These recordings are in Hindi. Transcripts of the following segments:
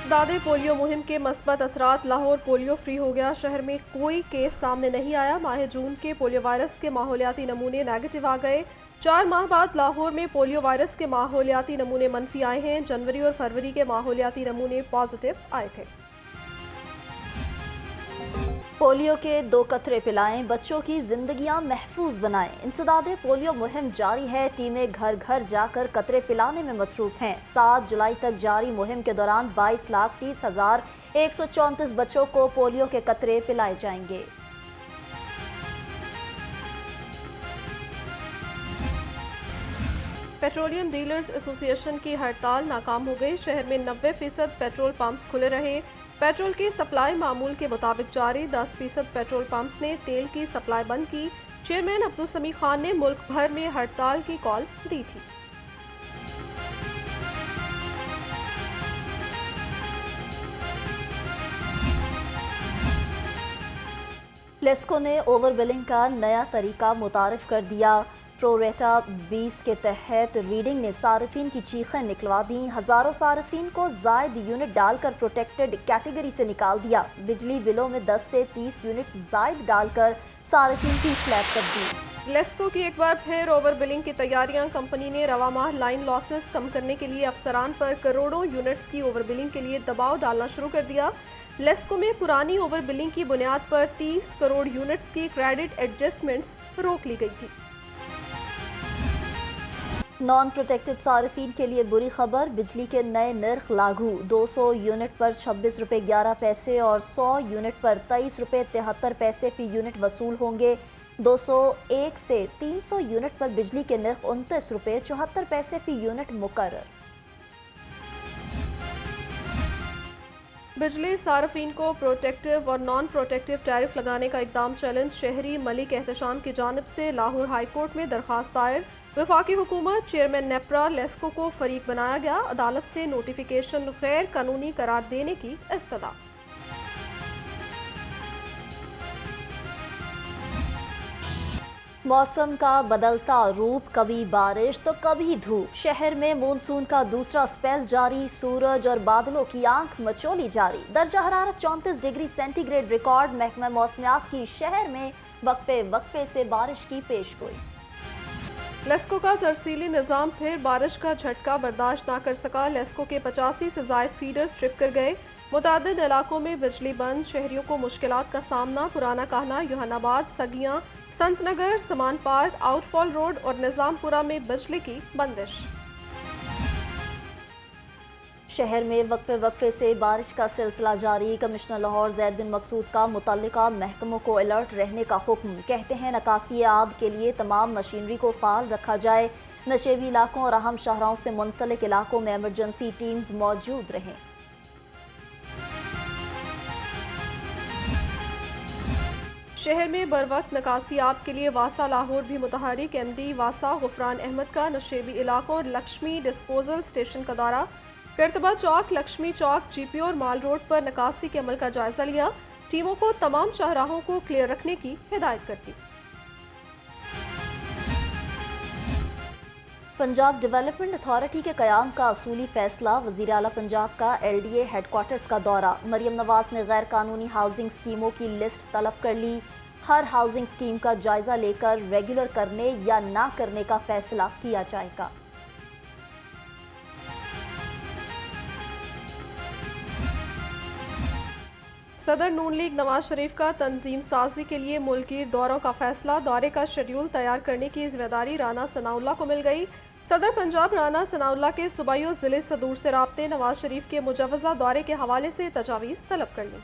इंसदादे पोलियो मुहिम के मस्बत असरात। लाहौर पोलियो फ्री हो गया। शहर में कोई केस सामने नहीं आया। माह जून के पोलियो वायरस के माहौलियाती नमूने नेगेटिव आ गए। 4 माह बाद लाहौर में पोलियो वायरस के माहौलियाती नमूने मनफी आए हैं। जनवरी और फरवरी के माहौलियाती नमूने पॉजिटिव आए थे। पोलियो के 2 कतरे पिलाएं, बच्चों की जिंदगियां महफूज बनाएं। इंसदादे पोलियो मुहिम जारी है। टीमें घर घर जाकर कतरे पिलाने में मसरूफ हैं। 7 जुलाई तक जारी मुहिम के दौरान 22,30,134 बच्चों को पोलियो के कतरे पिलाए जाएंगे। पेट्रोलियम डीलर्स एसोसिएशन की हड़ताल नाकाम हो गई। शहर में 90% पेट्रोल पंप्स खुले रहे। पेट्रोल की सप्लाई मामूल के मुताबिक जारी। 10% पेट्रोल पंप्स ने तेल की सप्लाई बंद की। चेयरमैन अब्दुल समी खान ने मुल्क भर में हड़ताल की कॉल दी थी। लेस्को ने ओवर बिलिंग का नया तरीका मुतारिफ कर दिया। प्रोरेटा 20 के तहत रीडिंग ने सार्फिन की चीखें निकलवा दी। हजारों सार्फिन को जायद यूनिट डालकर प्रोटेक्टेड कैटेगरी से निकाल दिया। बिजली बिलों में 10 से 30 यूनिट जायद डालकर सार्फिन की स्लैब तब्दील। लेस्को की एक बार फिर ओवर बिलिंग की तैयारियां। कंपनी ने रवा माह लाइन लॉसेस कम करने के लिए अफसरान पर करोड़ों यूनिट्स की ओवर बिलिंग के लिए दबाव डालना शुरू कर दिया। लेस्को में पुरानी ओवर बिलिंग की बुनियाद पर 30 करोड़ यूनिट्स की क्रेडिट एडजस्टमेंट्स रोक ली गई थी। नॉन प्रोटेक्टेड सार्फिन के लिए बुरी खबर। बिजली के नए नर्ख लागू। 200 यूनिट पर 26 रुपये 11 पैसे और 100 यूनिट पर 23 रुपये 73 पैसे फी यूनिट वसूल होंगे। 201 से 300 यूनिट पर बिजली के नर्ख 29 रुपये 74 पैसे फी यूनिट मुकर्रर। बिजली सार्फिन को प्रोटेक्टिव और नॉन प्रोटेक्टिव टैरिफ लगाने का इकदाम चैलेंज। शहरी मलिक एहतशाम की जानिब से लाहौर हाई कोर्ट में दरखास्त दायर। वफाकी हुकूमत चेयरमैन नेप्रा लेस्को को फरीक बनाया गया। अदालत से नोटिफिकेशन गैर कानूनी करार देने की इस्तदा। मौसम का बदलता रूप, कभी बारिश तो कभी धूप। शहर में मानसून का दूसरा स्पेल जारी। सूरज और बादलों की आंख मचोली जारी। दर्जा हरारत 34 डिग्री सेंटीग्रेड रिकॉर्ड। महकमा मौसमियात की शहर में वक्फे वक्फे से बारिश की पेशगोई। लेस्को का तरसीली निज़ाम फिर बारिश का झटका बर्दाश्त न कर सका। लेस्को के 85 से जायद फीडर्स ट्रिप कर गए। मुतादिद इलाकों में बिजली बंद। शहरियों को मुश्किलात का सामना। पुराना कहना, युहानाबाद, सगियां, संत नगर, समान पार्क, आउटफॉल रोड और निज़ामपुरा में बिजली की बंदिश। शहर में वक्फे वक्फे से बारिश का सिलसिला जारी। कमिश्नर लाहौर जैद बिन मकसूद का मुतल्लिका महकमों को अलर्ट रहने का हुक्म। कहते हैं नकासी आब के लिए तमाम मशीनरी को फाल रखा जाए। नशेबी इलाकों और अहम शहरों से मुंसलिक इलाकों में एमरजेंसी टीम्स मौजूद रहें। शहर में बर वक्त नकासी आब के लिए वासा लाहौर भी मुतहरिक। एमडी वासा गुफरान अहमद का नशेबी इलाकों और लक्ष्मी डिस्पोजल स्टेशन का दौरा। करतबा चौक, लक्ष्मी चौक, जीपी और माल रोड पर नकासी के अमल का जायजा लिया। टीमों को तमाम शाहराहों को क्लियर रखने की हिदायत कर दी। पंजाब डेवलपमेंट अथॉरिटी के क़याम का असूली फैसला। वज़ीर आला पंजाब का LDA हेडक्वार्टर्स का दौरा। मरियम नवाज ने गैर कानूनी हाउसिंग स्कीमों की लिस्ट तलब कर ली। हर हाउसिंग स्कीम का जायजा लेकर रेगुलर करने या ना करने का फैसला किया जाएगा। सदर नून लीग नवाज शरीफ का तंजीम साजी के लिए मुल्की दौरों का फैसला। दौरे का शेड्यूल तैयार करने की जिम्मेदारी राना सनाउल्लाह को मिल गई। सदर पंजाब राना सनाउल्लाह के सूबाई ज़िले सदूर से राब्ते नवाज शरीफ के मुजव्वज़ा दौरे के हवाले से तजावीज़ तलब कर ली।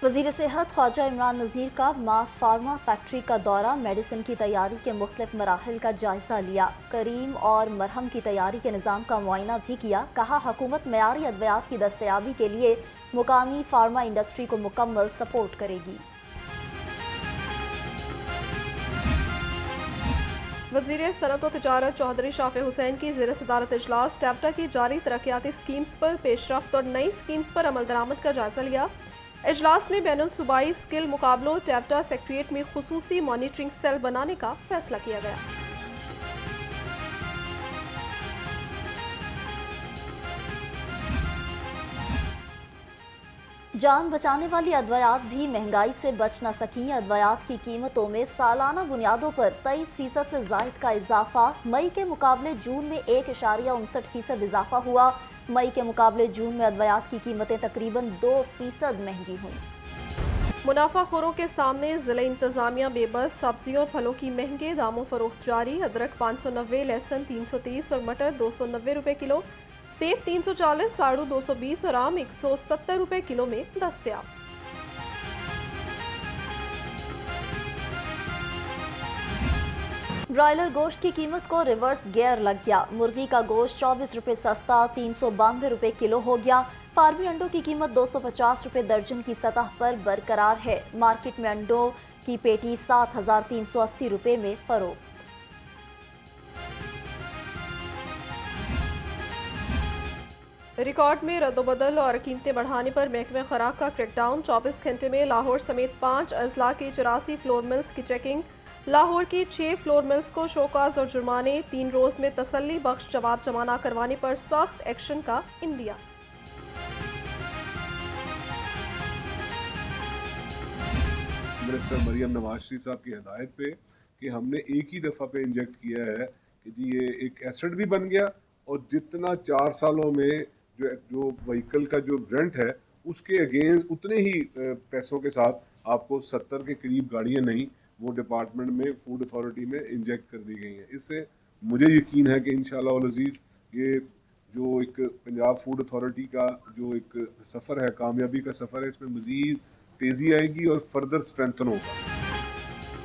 वज़ीर सेहत ख्वाजा इमरान नज़ीर का मास फार्मा फैक्ट्री का दौरा। मेडिसिन की तैयारी के मुख्तलिफ मराहिल का जायजा लिया। करीम और मरहम की तैयारी के निज़ाम का मुआयना भी किया। कहा हुकूमत मयारी अद्वियात की दस्तयाबी के लिए मुकामी फार्मा इंडस्ट्री को मुकम्मल सपोर्ट करेगी। वज़ीर सनअत व तिजारत चौधरी शाफे हुसैन की ज़ेर सदारत इजलास। टैप्टा की जारी तरक्याती स्कीम्स पर पेशरफ्त और नई स्कीम्स पर अमल दरामद का जायजा लिया। इजलास में बैनुल सूबाई स्किल मुकाबलों टैप्टा सेक्रेटेरिएट में खुसूसी मॉनिटरिंग सेल बनाने का फैसला किया गया। जान बचाने वाली अद्वयात भी महंगाई से बच न सकी। अद्वयात की कीमतों में सालाना बुनियादों पर 23% से जायद का इजाफा। मई के मुकाबले जून में 1.59% इजाफा हुआ। मई के मुकाबले जून में अद्वयात की कीमतें तकरीबन 2% महंगी हुई। मुनाफाखोरों के सामने जिले इंतजामिया बेबस। सब्जियों और फलों की महंगे दामों फरोख्त जारी। अदरक 590, लहसुन 330 और मटर 290 रुपए किलो। सेब 340, साड़ू 220 और आम 170 रुपए किलो में दस्तयाब। ब्रॉयलर गोश्त की कीमत को रिवर्स गियर लग गया। मुर्गी का गोश्त 24 रुपए सस्ता 392 रुपए किलो हो गया। फार्मी अंडों की कीमत 250 रुपए दर्जन की सतह पर बरकरार है। मार्केट में अंडों की पेटी 7,380 रुपए में फरोख्त। रिकॉर्ड में रद्दोबदल और कीमतें बढ़ाने पर महकमे खुराक का क्रैकडाउन। 24 घंटे में लाहौर समेत 5 अजला की 84 फ्लोर मिल्स की चेकिंग। लाहौर की 6 फ्लोर मिल्स को शोकाज और जुर्माने। 3 रोज में तसल्ली बख्श जवाब जमा न करवाने पर सख्त एक्शन का इंदिया। मिनिस्टर मरियम नवाज शरीफ साहब की हिदायत पे कि हमने एक ही दफ़ा पे इंजेक्ट किया है कि जी ये एक एसेट भी बन गया और जितना 4 सालों में जो व्हीकल का जो रेंट है उसके अगेंस्ट उतने ही पैसों के साथ आपको 70 के करीब गाड़ियां नहीं वो डिपार्टमेंट में फूड अथॉरिटी में इंजेक्ट कर दी गई हैं। इससे मुझे यकीन है कि इंशाल्लाह अल अज़ीज़ ये जो एक पंजाब फूड अथॉरिटी का जो एक सफ़र है, कामयाबी का सफ़र है, इसमें मज़ीद तेज़ी आएगी और फर्दर स्ट्रेंथन होगा।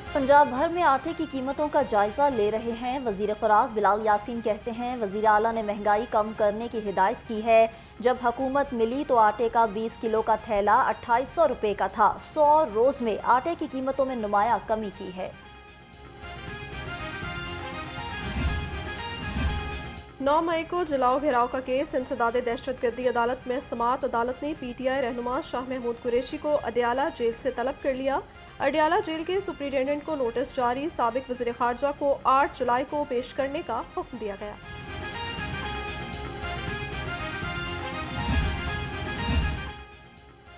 पंजाब भर में आटे की कीमतों का जायजा ले रहे हैं। वजीर खुराक बिलाल यासीन कहते हैं वजीर आला ने महंगाई कम करने की हिदायत की है। जब हुकूमत मिली तो आटे का 20 किलो का थैला 2800 रुपए का था। 100 रोज में आटे की कीमतों में नुमाया कमी की है। 9 मई को जलाओ घेराव का केस इंसदाद दहशतगर्दी अदालत में समात। अदालत ने PTI रहनुमा शाह महमूद कुरैशी को अडयाला जेल से तलब कर लिया। अडयाला जेल के सुप्रिंटेंडेंट को नोटिस जारी। साबिक वज़ीर खारजा को 8 जुलाई को पेश करने का हुक्म दिया गया।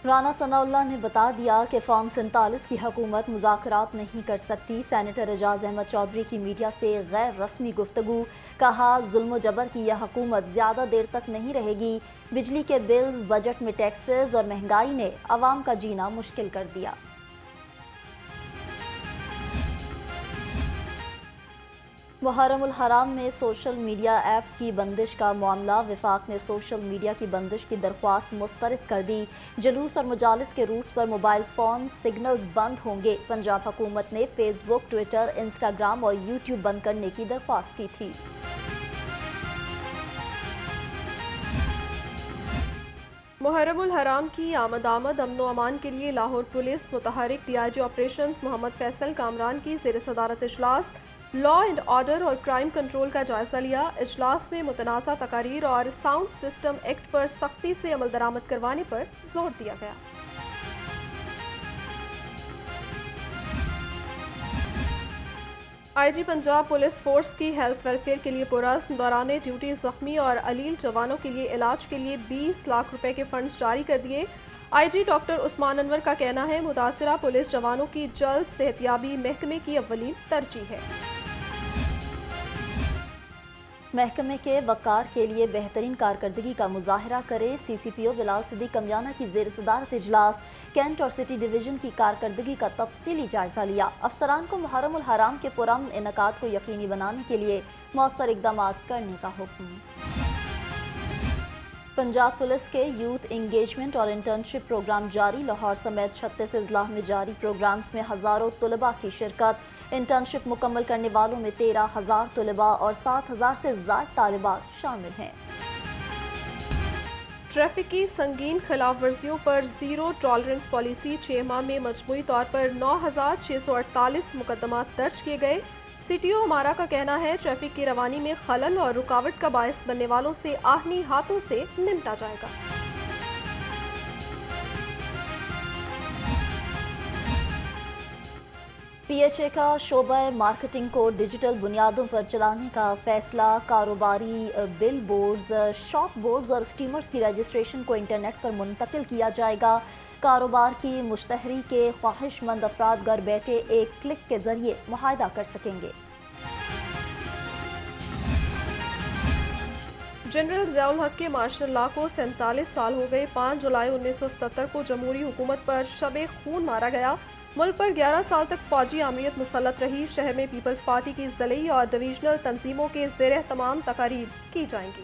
राना सनाउल्लाह ने बता दिया कि फॉर्म 47 की हुकूमत मुज़ाकरात नहीं कर सकती। सेनेटर एजाज अहमद चौधरी की मीडिया से गैर रस्मी गुफ्तगू। कहा जुल्म जबर की यह हुकूमत ज़्यादा देर तक नहीं रहेगी। बिजली के बिल्स, बजट में टैक्सेस और महंगाई ने अवाम का जीना मुश्किल कर दिया। मुहर्रमुल हराम में सोशल मीडिया ऐप्स की बंदिश का मामला। विफाक ने सोशल मीडिया की बंदिश की दरख्वास्त मुस्तरद कर दी। जुलूस और मजालिस के रूट्स पर मोबाइल फ़ोन सिग्नल्स बंद होंगे। पंजाब हुकूमत ने फेसबुक, ट्विटर, इंस्टाग्राम और यूट्यूब बंद करने की दरख्वास्त की थी। मुहर्रमुल हराम की आमद अमन व अमान के लिए लाहौर पुलिस मुतहरिक DIG ऑपरेशंस मोहम्मद फैसल कामरान की ज़ेर सदारत इजलास लॉ एंड ऑर्डर और क्राइम कंट्रोल का जायजा लिया। इजलास में मुतनाज़ा तकारीर और साउंड सिस्टम एक्ट पर सख्ती से अमल दरामद करवाने पर जोर दिया गया। IG पंजाब पुलिस फोर्स की हेल्थ वेलफेयर के लिए पुरज़्म दौरान ड्यूटी जख्मी और अलील जवानों के लिए इलाज के लिए 20 लाख रुपए के फंड्स जारी कर दिए। IG डॉक्टर उस्मान अनवर का कहना है मुतासिरा पुलिस जवानों की जल्द सेहतयाबी महकमे की अव्वलीन तरजीह है। महकमे के वक़ार के लिए बेहतरीन कारकर्दगी का मुजाहरा करे। CCPO बिलाल सिद्दीक कमयाना की ज़ेर सदारत इजलास कैंट और सिटी डिवीज़न की कारकर्दगी का तफसीली जायजा लिया। अफसरान को मुहर्रमुल हराम के पुरअमन इनकाद को यकीनी बनाने के लिए मौसर इक़दाम करने का हुक्म। पंजाब पुलिस के यूथ इंगेजमेंट और इंटर्नशिप प्रोग्राम जारी। लाहौर समेत 36 अजला में जारी प्रोग्राम्स में हज़ारों तलबा की शिरकत। इंटर्नशिप मुकम्मल करने वालों में 13,000 तलबा और 7,000 से ज़ायद तालिबात शामिल हैं। ट्रैफिक की संगीन खिलाफ वर्जियों पर ज़ीरो टॉलरेंस पॉलिसी। 6 माह में मजमूई तौर पर 9,648 मुकदमात दर्ज किए गए। CTO हमारा का कहना है ट्रैफिक की रवानी में खलल और रुकावट का बायस बनने वालों से आहनी हाथों से निपटा जाएगा। PHA का शोबा मार्केटिंग को डिजिटल बुनियादों पर चलाने का फैसला। कारोबारी बिल बोर्ड्स, शॉप बोर्ड्स और स्टीमर्स की रजिस्ट्रेशन को इंटरनेट पर मुंतकिल किया जाएगा। कारोबार की मुश्तहरी के ख्वाहिशमंद अफराद घर बैठे एक क्लिक के जरिए मुआहदा कर सकेंगे। जनरल ज़ियाउल हक के मार्शल लॉ को 47 साल हो गए। 5 जुलाई 1977 को जमहूरी हुकूमत पर शबे खून मारा गया। मुल्क पर 11 साल तक फौजी आमरीत मुसल्लत रही। शहर में पीपल्स पार्टी की ज़िले और डिवीजनल तंजीमों के ज़ेर एहतमाम तकारीब की जाएंगी।